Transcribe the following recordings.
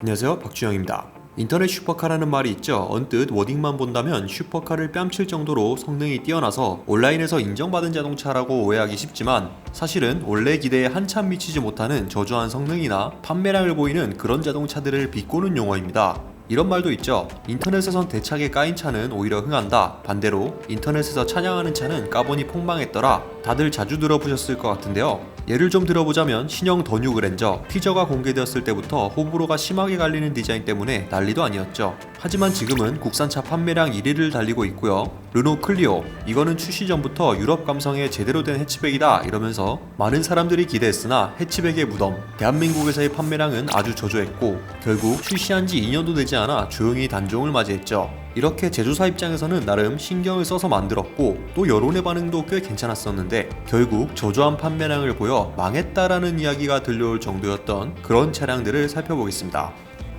안녕하세요, 박주영입니다. 인터넷 슈퍼카라는 말이 있죠. 언뜻 워딩만 본다면 슈퍼카를 뺨칠 정도로 성능이 뛰어나서 온라인에서 인정받은 자동차라고 오해하기 쉽지만 사실은 원래 기대에 한참 미치지 못하는 저조한 성능이나 판매량을 보이는 그런 자동차들을 비꼬는 용어입니다. 이런 말도 있죠. 인터넷에선 대차게 까인 차는 오히려 흥한다. 반대로 인터넷에서 찬양하는 차는 까보니 폭망했더라. 다들 자주 들어보셨을 것 같은데요. 예를 좀 들어보자면 신형 더 뉴 그랜저, 티저가 공개되었을 때부터 호불호가 심하게 갈리는 디자인 때문에 난리도 아니었죠. 하지만 지금은 국산차 판매량 1위를 달리고 있고요. 르노 클리오, 이거는 출시 전부터 유럽 감성의 제대로 된 해치백이다 이러면서 많은 사람들이 기대했으나 해치백의 무덤, 대한민국에서의 판매량은 아주 저조했고 결국 출시한 지 2년도 되지 않아 조용히 단종을 맞이했죠. 이렇게 제조사 입장에서는 나름 신경을 써서 만들었고 또 여론의 반응도 꽤 괜찮았었는데 결국 저조한 판매량을 보여 망했다라는 이야기가 들려올 정도였던 그런 차량들을 살펴보겠습니다.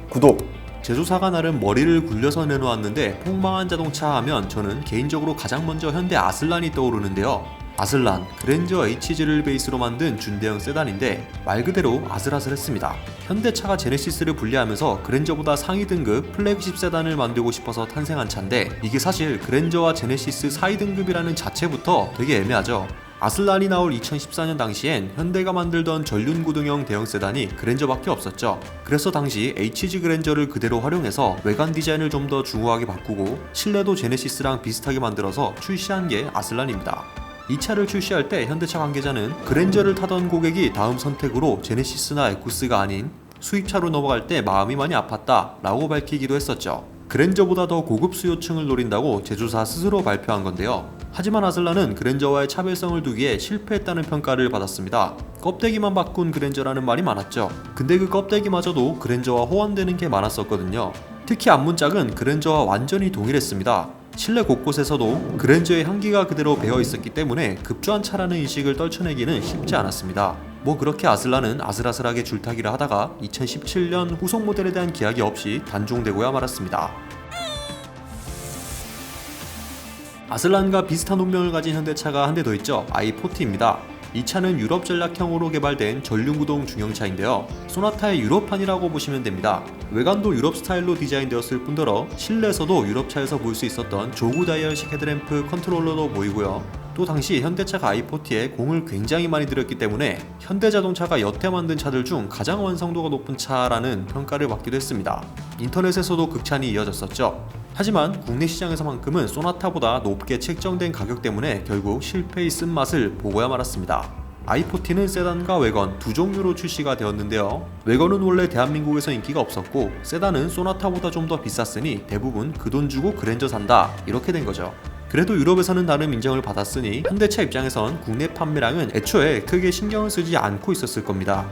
구독! 제조사가 나름 머리를 굴려서 내놓았는데 폭망한 자동차 하면 저는 개인적으로 가장 먼저 현대 아슬란이 떠오르는데요. 아슬란, 그랜저 HG를 베이스로 만든 준대형 세단인데 말 그대로 아슬아슬했습니다. 현대차가 제네시스를 분리하면서 그랜저보다 상위 등급 플래그십 세단을 만들고 싶어서 탄생한 차인데 이게 사실 그랜저와 제네시스 사이 등급이라는 자체부터 되게 애매하죠. 아슬란이 나올 2014년 당시엔 현대가 만들던 전륜구동형 대형 세단이 그랜저밖에 없었죠. 그래서 당시 HG 그랜저를 그대로 활용해서 외관 디자인을 좀 더 중후하게 바꾸고 실내도 제네시스랑 비슷하게 만들어서 출시한 게 아슬란입니다. 이 차를 출시할 때 현대차 관계자는 그랜저를 타던 고객이 다음 선택으로 제네시스나 에쿠스가 아닌 수입차로 넘어갈 때 마음이 많이 아팠다 라고 밝히기도 했었죠. 그랜저보다 더 고급 수요층을 노린다고 제조사 스스로 발표한 건데요. 하지만 아슬란은 그랜저와의 차별성을 두기에 실패했다는 평가를 받았습니다. 껍데기만 바꾼 그랜저라는 말이 많았죠. 근데 그 껍데기마저도 그랜저와 호환되는 게 많았었거든요. 특히 앞문짝은 그랜저와 완전히 동일했습니다. 실내 곳곳에서도 그랜저의 향기가 그대로 배어 있었기 때문에 급조한 차라는 인식을 떨쳐내기는 쉽지 않았습니다. 뭐 그렇게 아슬란은 아슬아슬하게 줄타기를 하다가 2017년 후속 모델에 대한 기약이 없이 단종되고야 말았습니다. 아슬란과 비슷한 운명을 가진 현대차가 한 대 더 있죠. i40입니다. 이 차는 유럽 전략형으로 개발된 전륜구동 중형차인데요. 소나타의 유럽판이라고 보시면 됩니다. 외관도 유럽 스타일로 디자인되었을 뿐더러 실내에서도 유럽차에서 볼 수 있었던 조구 다이얼식 헤드램프 컨트롤러도 보이고요. 또 당시 현대차가 i40에 공을 굉장히 많이 들였기 때문에 현대자동차가 여태 만든 차들 중 가장 완성도가 높은 차라는 평가를 받기도 했습니다. 인터넷에서도 극찬이 이어졌었죠. 하지만 국내 시장에서만큼은 소나타보다 높게 책정된 가격 때문에 결국 실패의 쓴맛을 보고야 말았습니다. i40는 세단과 외건 두 종류로 출시가 되었는데요. 외건은 원래 대한민국에서 인기가 없었고 세단은 소나타보다 좀 더 비쌌으니 대부분 그 돈 주고 그랜저 산다 이렇게 된 거죠. 그래도 유럽에서는 나름 인정을 받았으니 현대차 입장에선 국내 판매량은 애초에 크게 신경을 쓰지 않고 있었을 겁니다.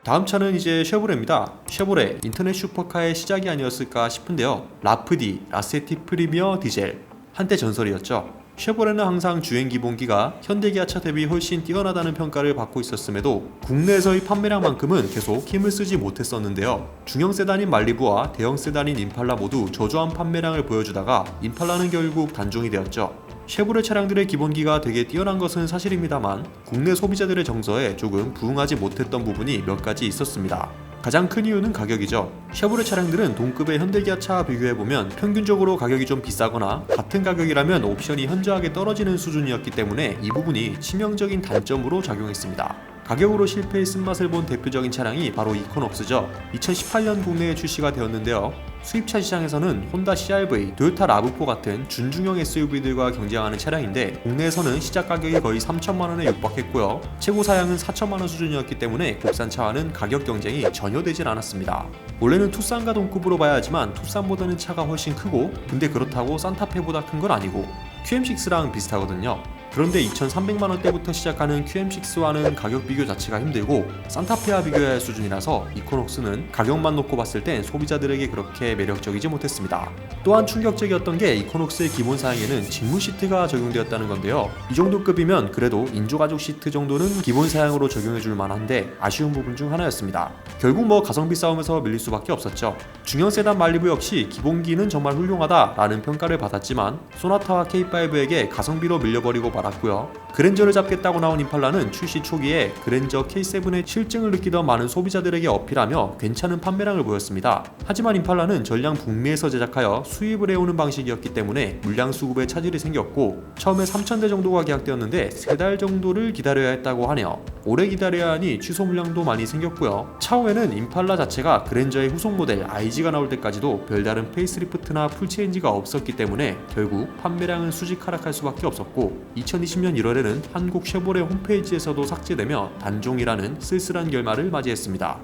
다음 차는 이제 쉐보레입니다. 쉐보레, 인터넷 슈퍼카의 시작이 아니었을까 싶은데요. 라프디, 라세티 프리미어 디젤, 한때 전설이었죠. 쉐보레는 항상 주행 기본기가 현대 기아차 대비 훨씬 뛰어나다는 평가를 받고 있었음에도 국내에서의 판매량만큼은 계속 힘을 쓰지 못했었는데요. 중형 세단인 말리부와 대형 세단인 임팔라 모두 저조한 판매량을 보여주다가 임팔라는 결국 단종이 되었죠. 쉐보레 차량들의 기본기가 되게 뛰어난 것은 사실입니다만 국내 소비자들의 정서에 조금 부응하지 못했던 부분이 몇 가지 있었습니다. 가장 큰 이유는 가격이죠. 쉐보레 차량들은 동급의 현대기아차와 비교해보면 평균적으로 가격이 좀 비싸거나 같은 가격이라면 옵션이 현저하게 떨어지는 수준이었기 때문에 이 부분이 치명적인 단점으로 작용했습니다. 가격으로 실패의 쓴맛을 본 대표적인 차량이 바로 이코녹스죠. 2018년 국내에 출시가 되었는데요. 수입차 시장에서는 혼다 CR-V, 토요타 라브4 같은 준중형 SUV들과 경쟁하는 차량인데 국내에서는 시작 가격이 거의 3천만원에 육박했고요. 최고 사양은 4천만원 수준이었기 때문에 국산차와는 가격 경쟁이 전혀 되질 않았습니다. 원래는 투싼과 동급으로 봐야 하지만 투싼보다는 차가 훨씬 크고 근데 그렇다고 산타페보다 큰 건 아니고 QM6랑 비슷하거든요. 그런데 2,300만원대부터 시작하는 QM6와는 가격 비교 자체가 힘들고 산타페와 비교해야 할 수준이라서 이코녹스는 가격만 놓고 봤을 땐 소비자들에게 그렇게 매력적이지 못했습니다. 또한 충격적이었던 게 이코녹스의 기본 사양에는 직무 시트가 적용되었다는 건데요. 이 정도 급이면 그래도 인조가죽 시트 정도는 기본 사양으로 적용해줄 만한데 아쉬운 부분 중 하나였습니다. 결국 뭐 가성비 싸움에서 밀릴 수밖에 없었죠. 중형 세단 말리부 역시 기본기는 정말 훌륭하다라는 평가를 받았지만 소나타와 K5에게 가성비로 밀려버리고 말았고요. 그랜저를 잡겠다고 나온 임팔라는 출시 초기에 그랜저 K7의 실증을 느끼던 많은 소비자들에게 어필하며 괜찮은 판매량을 보였습니다. 하지만 임팔라는 전량 북미에서 제작하여 수입을 해오는 방식이었기 때문에 물량 수급에 차질이 생겼고 처음에 3,000대 정도가 계약되었는데 3달 정도를 기다려야 했다고 하네요. 오래 기다려야 하니 취소 물량도 많이 생겼고요. 차후에는 임팔라 자체가 그랜저의 후속 모델 IG가 나올 때까지도 별다른 페이스리프트나 풀체인지가 없었기 때문에 결국 판매량은 수직 하락할 수밖에 없었고 2020년 1월에는 한국 쉐보레 홈페이지에서도 삭제되며 단종이라는 쓸쓸한 결말을 맞이했습니다.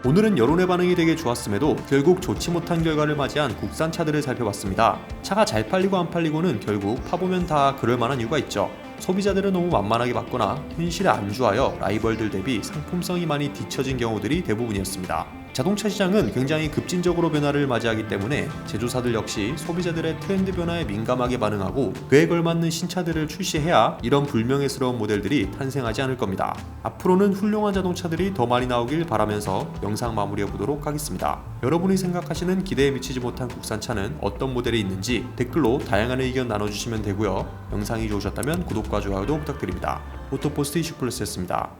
오늘은 여론의 반응이 되게 좋았음에도 결국 좋지 못한 결과를 맞이한 국산차들을 살펴봤습니다. 차가 잘 팔리고 안 팔리고는 결국 파보면 다 그럴만한 이유가 있죠. 소비자들은 너무 만만하게 봤거나 현실에 안주하여 라이벌들 대비 상품성이 많이 뒤처진 경우들이 대부분이었습니다. 자동차 시장은 굉장히 급진적으로 변화를 맞이하기 때문에 제조사들 역시 소비자들의 트렌드 변화에 민감하게 반응하고 그에 걸맞는 신차들을 출시해야 이런 불명예스러운 모델들이 탄생하지 않을 겁니다. 앞으로는 훌륭한 자동차들이 더 많이 나오길 바라면서 영상 마무리해보도록 하겠습니다. 여러분이 생각하시는 기대에 미치지 못한 국산차는 어떤 모델이 있는지 댓글로 다양한 의견 나눠주시면 되고요. 영상이 좋으셨다면 구독과 좋아요도 부탁드립니다. 오토포스트 이슈플러스였습니다.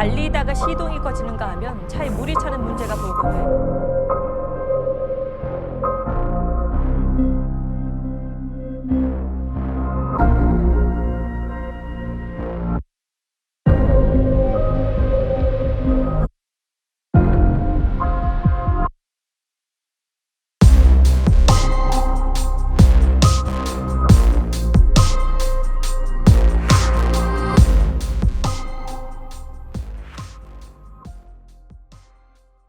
달리다가 시동이 꺼지는가 하면 차에 물이 차는 문제가 보이거든.